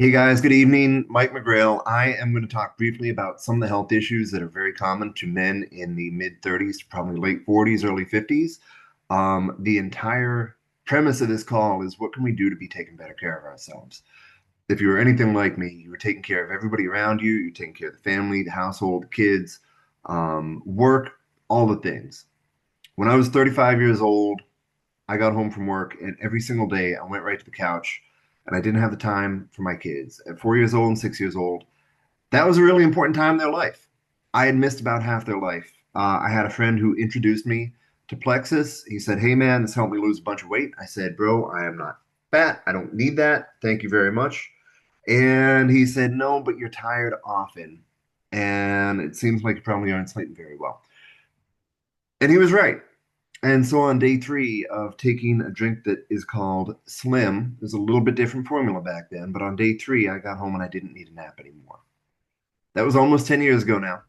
Hey guys, good evening. Mike McGrail. I am going to talk briefly about some of the health issues that are very common to men in the mid 30s to probably late 40s, early 50s. The entire premise of this call is what can we do to be taking better care of ourselves? If you were anything like me, you were taking care of everybody around you, you're taking care of the family, the household, the kids, work, all the things. When I was 35 years old, I got home from work and every single day I went right to the couch and I didn't have the time for my kids. At 4 years old and 6 years old, that was a really important time in their life. I had missed about half their life. I had a friend who introduced me to Plexus. He said, "Hey man, this helped me lose a bunch of weight." I said, "Bro, I am not fat. I don't need that. Thank you very much." And he said, "No, but you're tired often. And it seems like you probably aren't sleeping very well." And he was right. And so on day three of taking a drink that is called Slim, there's a little bit different formula back then, but on day three, I got home and I didn't need a nap anymore. That was almost 10 years ago now.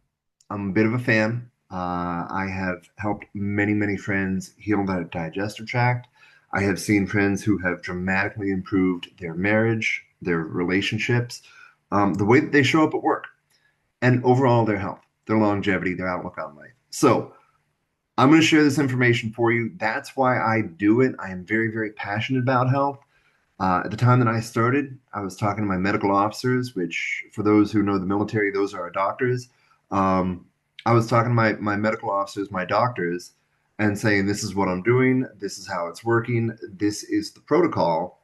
I'm a bit of a fan. I have helped many, many friends heal their digestive tract. I have seen friends who have dramatically improved their marriage, their relationships, the way that they show up at work, and overall their health, their longevity, their outlook on life. So, I'm going to share this information for you. That's why I do it. I am very, very passionate about health. At the time that I started, I was talking to my medical officers, which, for those who know the military, those are our doctors. Um, I was talking to my medical officers, my doctors, and saying, "This is what I'm doing. This is how it's working. This is the protocol."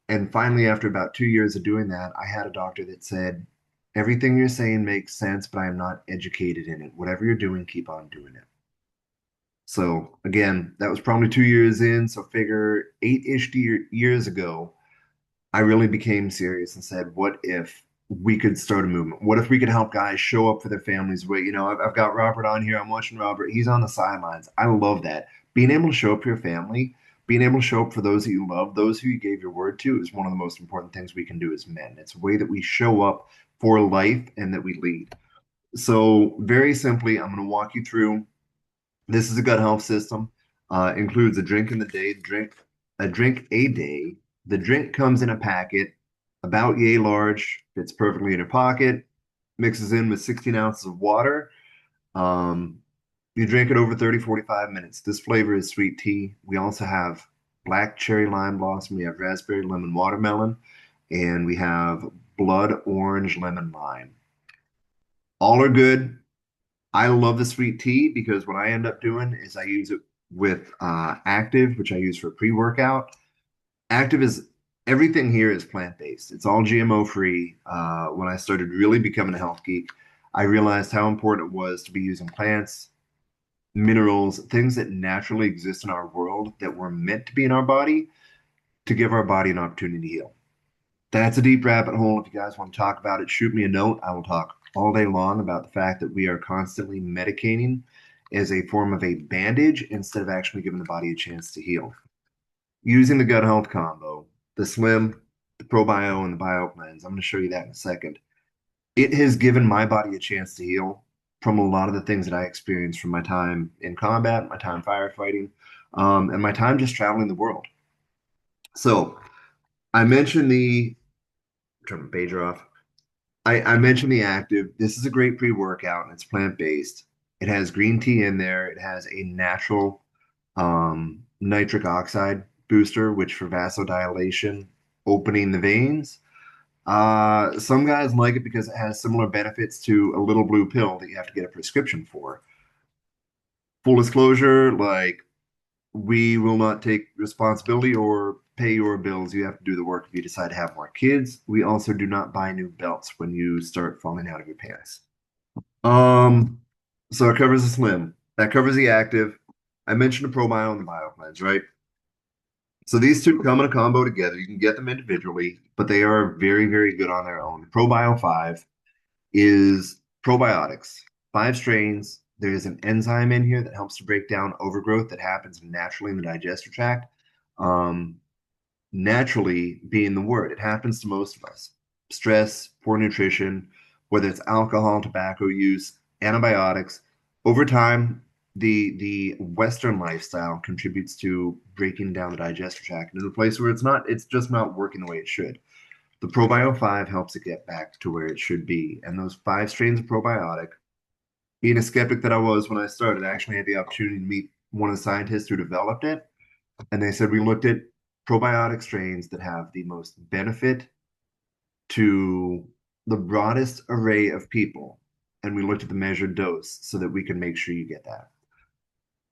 And finally, after about 2 years of doing that, I had a doctor that said, "Everything you're saying makes sense, but I am not educated in it. Whatever you're doing, keep on doing it." So again, that was probably 2 years in. So figure eight-ish years ago, I really became serious and said, what if we could start a movement? What if we could help guys show up for their families? Wait, I've got Robert on here. I'm watching Robert. He's on the sidelines. I love that. Being able to show up for your family, being able to show up for those that you love, those who you gave your word to, is one of the most important things we can do as men. It's a way that we show up for life and that we lead. So, very simply, I'm going to walk you through. This is a gut health system. Includes a drink in the day, a drink a day. The drink comes in a packet, about yay large, fits perfectly in your pocket, mixes in with 16 ounces of water. Um, you drink it over 30, 45 minutes. This flavor is sweet tea. We also have black cherry lime blossom. We have raspberry lemon watermelon, and we have blood orange lemon lime. All are good. I love the sweet tea because what I end up doing is I use it with Active, which I use for pre-workout. Active is everything here is plant-based. It's all GMO free. When I started really becoming a health geek, I realized how important it was to be using plants, minerals, things that naturally exist in our world that were meant to be in our body to give our body an opportunity to heal. That's a deep rabbit hole. If you guys want to talk about it, shoot me a note. I will talk all day long about the fact that we are constantly medicating as a form of a bandage instead of actually giving the body a chance to heal. Using the gut health combo, the Slim, the ProBio, and the BioCleanse, I'm going to show you that in a second. It has given my body a chance to heal from a lot of the things that I experienced from my time in combat, my time firefighting, and my time just traveling the world. So I mentioned the turn the pager off. I mentioned the active. This is a great pre-workout and it's plant-based. It has green tea in there. It has a natural nitric oxide booster, which for vasodilation, opening the veins. Some guys like it because it has similar benefits to a little blue pill that you have to get a prescription for. Full disclosure, like we will not take responsibility or pay your bills. You have to do the work if you decide to have more kids. We also do not buy new belts when you start falling out of your pants. Um, so it covers the slim. That covers the active. I mentioned the ProBio and the BioCleanse, right? So these two come in a combo together. You can get them individually, but they are very, very good on their own. ProBio 5 is probiotics, 5 strains. There's an enzyme in here that helps to break down overgrowth that happens naturally in the digestive tract. Um, naturally being the word, it happens to most of us. Stress, poor nutrition, whether it's alcohol, tobacco use, antibiotics, over time, the Western lifestyle contributes to breaking down the digestive tract in a place where it's just not working the way it should. The Probio 5 helps it get back to where it should be. And those 5 strains of probiotic, being a skeptic that I was when I started, I actually had the opportunity to meet one of the scientists who developed it. And they said we looked at probiotic strains that have the most benefit to the broadest array of people. And we looked at the measured dose so that we can make sure you get that.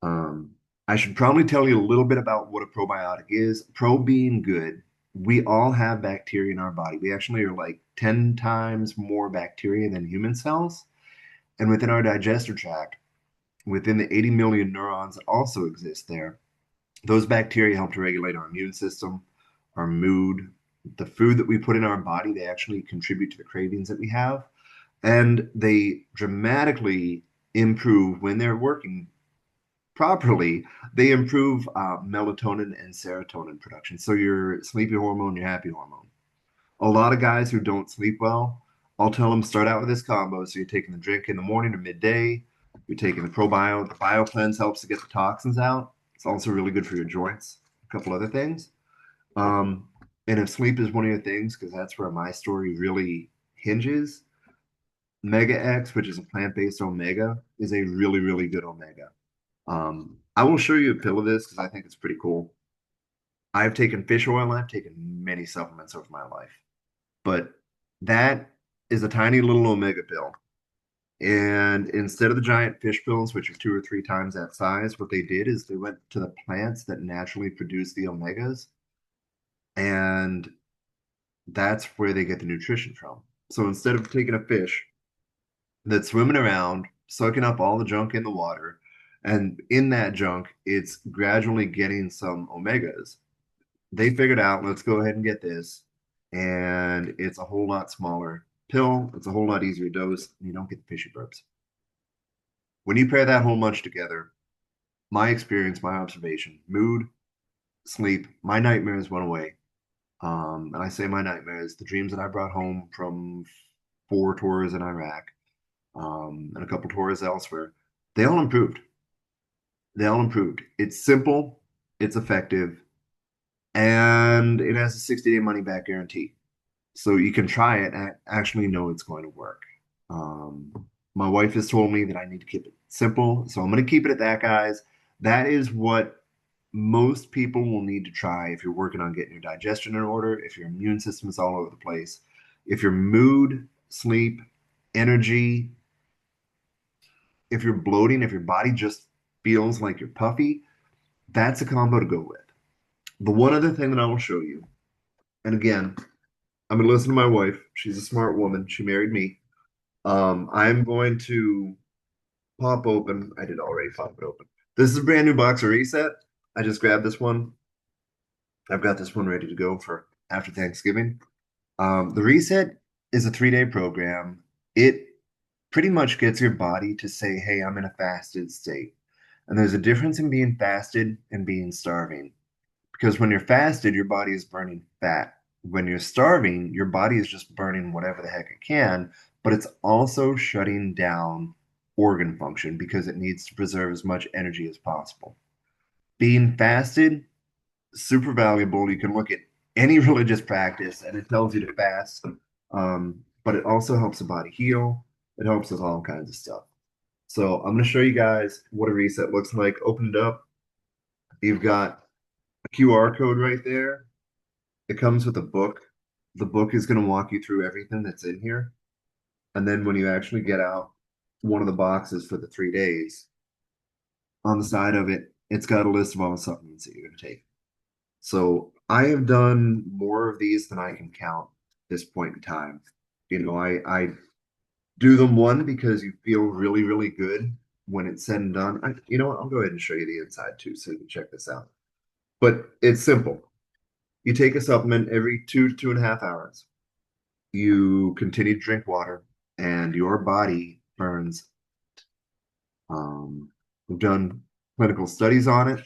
Um, I should probably tell you a little bit about what a probiotic is. Pro being good, we all have bacteria in our body. We actually are like 10 times more bacteria than human cells. And within our digestive tract, within the 80 million neurons that also exist there, those bacteria help to regulate our immune system, our mood, the food that we put in our body. They actually contribute to the cravings that we have. And they dramatically improve when they're working properly, they improve melatonin and serotonin production. So your sleepy hormone, your happy hormone. A lot of guys who don't sleep well, I'll tell them start out with this combo. So you're taking the drink in the morning or midday. You're taking the probio. The bio cleanse helps to get the toxins out. It's also really good for your joints. A couple other things. Um, and if sleep is one of your things, because that's where my story really hinges, Mega X, which is a plant-based omega, is a really, really good omega. I will show you a pill of this because I think it's pretty cool. I've taken fish oil and I've taken many supplements over my life, but that is a tiny little omega pill. And instead of the giant fish pills, which are 2 or 3 times that size, what they did is they went to the plants that naturally produce the omegas, and that's where they get the nutrition from. So instead of taking a fish that's swimming around, soaking up all the junk in the water, and in that junk, it's gradually getting some omegas. They figured out, let's go ahead and get this. And it's a whole lot smaller pill. It's a whole lot easier dose. And you don't get the fishy burps. When you pair that whole bunch together, my experience, my observation, mood, sleep, my nightmares went away. And I say my nightmares, the dreams that I brought home from 4 tours in Iraq, and a couple tours elsewhere, they all improved. They all improved. It's simple, it's effective, and it has a 60-day money back guarantee. So you can try it and actually know it's going to work. My wife has told me that I need to keep it simple, so I'm going to keep it at that, guys. That is what most people will need to try if you're working on getting your digestion in order, if your immune system is all over the place, if your mood, sleep, energy, if you're bloating, if your body just feels like you're puffy, that's a combo to go with. The one other thing that I will show you, and again, I'm going to listen to my wife. She's a smart woman. She married me. I'm going to pop open. I did already pop it open. This is a brand new box of Reset. I just grabbed this one. I've got this one ready to go for after Thanksgiving. The Reset is a 3-day program. It pretty much gets your body to say, hey, I'm in a fasted state. And there's a difference in being fasted and being starving. Because when you're fasted, your body is burning fat. When you're starving, your body is just burning whatever the heck it can, but it's also shutting down organ function because it needs to preserve as much energy as possible. Being fasted, super valuable. You can look at any religious practice and it tells you to fast, but it also helps the body heal. It helps with all kinds of stuff. So I'm going to show you guys what a reset looks like. Open it up. You've got a QR code right there. It comes with a book. The book is going to walk you through everything that's in here. And then when you actually get out one of the boxes for the 3 days, on the side of it, it's got a list of all the supplements that you're going to take. So I have done more of these than I can count at this point in time. I do them one because you feel really, really good when it's said and done. You know what? I'll go ahead and show you the inside too, so you can check this out. But it's simple. You take a supplement every 2 to 2.5 hours. You continue to drink water, and your body burns. We've done clinical studies on it.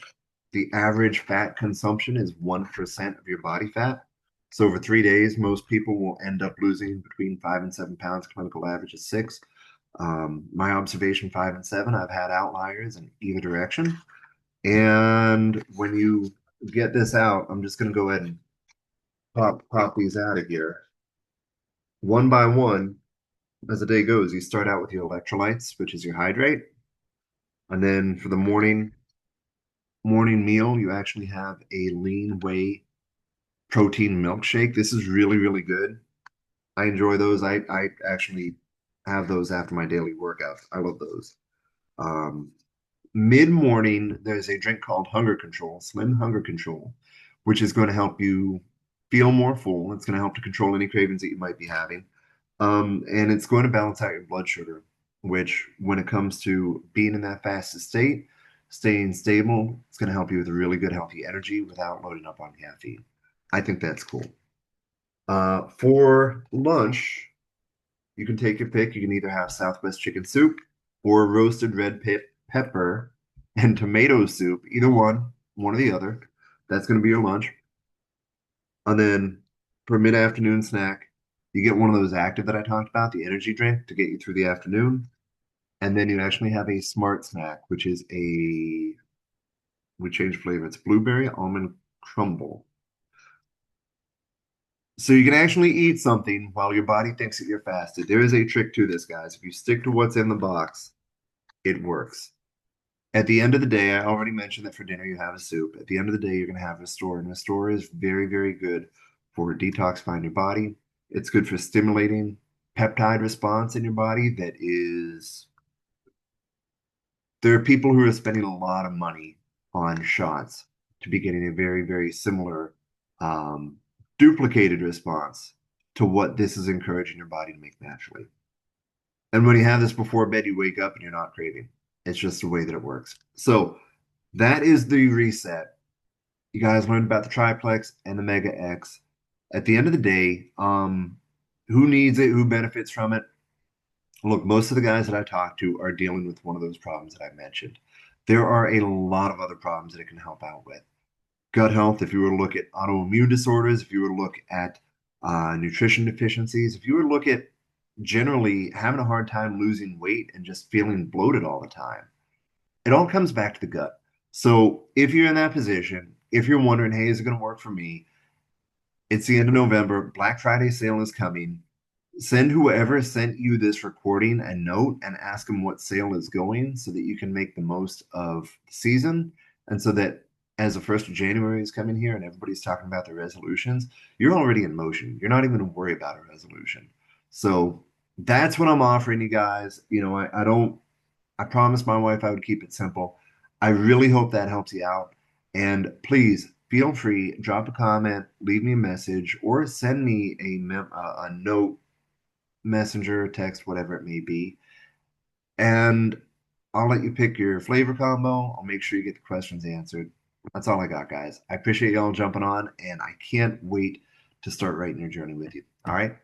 The average fat consumption is 1% of your body fat. So over 3 days, most people will end up losing between 5 and 7 pounds. Clinical average is 6. My observation, 5 and 7. I've had outliers in either direction. And when you get this out, I'm just going to go ahead and pop these out of here. one by one, as the day goes, you start out with your electrolytes, which is your hydrate. And then for the morning meal, you actually have a lean whey protein milkshake. This is really, really good. I enjoy those. I actually have those after my daily workout. I love those. Um, Mid-morning, there's a drink called Hunger Control, Slim Hunger Control, which is going to help you feel more full. It's going to help to control any cravings that you might be having. And it's going to balance out your blood sugar, which, when it comes to being in that fasted state, staying stable, it's going to help you with really good, healthy energy without loading up on caffeine. I think that's cool. For lunch, you can take your pick. You can either have Southwest chicken soup or roasted pepper and tomato soup, either one or the other. That's going to be your lunch. And then for mid-afternoon snack, you get one of those active that I talked about, the energy drink to get you through the afternoon. And then you actually have a smart snack, which is we changed flavor. It's blueberry almond crumble. So you can actually eat something while your body thinks that you're fasted. There is a trick to this, guys. If you stick to what's in the box, it works. At the end of the day, I already mentioned that for dinner you have a soup. At the end of the day, you're going to have Restore, and Restore is very, very good for detoxifying your body. It's good for stimulating peptide response in your body that is, there are people who are spending a lot of money on shots to be getting a very, very similar um, duplicated response to what this is encouraging your body to make naturally. And when you have this before bed, you wake up and you're not craving. It's just the way that it works. So that is the reset. You guys learned about the triplex and the Mega X. At the end of the day, who needs it? Who benefits from it? Look, most of the guys that I talk to are dealing with one of those problems that I mentioned. There are a lot of other problems that it can help out with. Gut health, if you were to look at autoimmune disorders, if you were to look at nutrition deficiencies, if you were to look at generally having a hard time losing weight and just feeling bloated all the time, it all comes back to the gut. So if you're in that position, if you're wondering, hey, is it going to work for me? It's the end of November. Black Friday sale is coming. Send whoever sent you this recording a note and ask them what sale is going so that you can make the most of the season. And so that as the 1st of January is coming here and everybody's talking about their resolutions, you're already in motion. You're not even going to worry about a resolution. So that's what I'm offering you guys. I don't I promised my wife I would keep it simple. I really hope that helps you out. And please feel free, drop a comment, leave me a message, or send me a note, messenger, text, whatever it may be. And I'll let you pick your flavor combo. I'll make sure you get the questions answered. That's all I got, guys. I appreciate y'all jumping on, and I can't wait to start writing your journey with you. All right.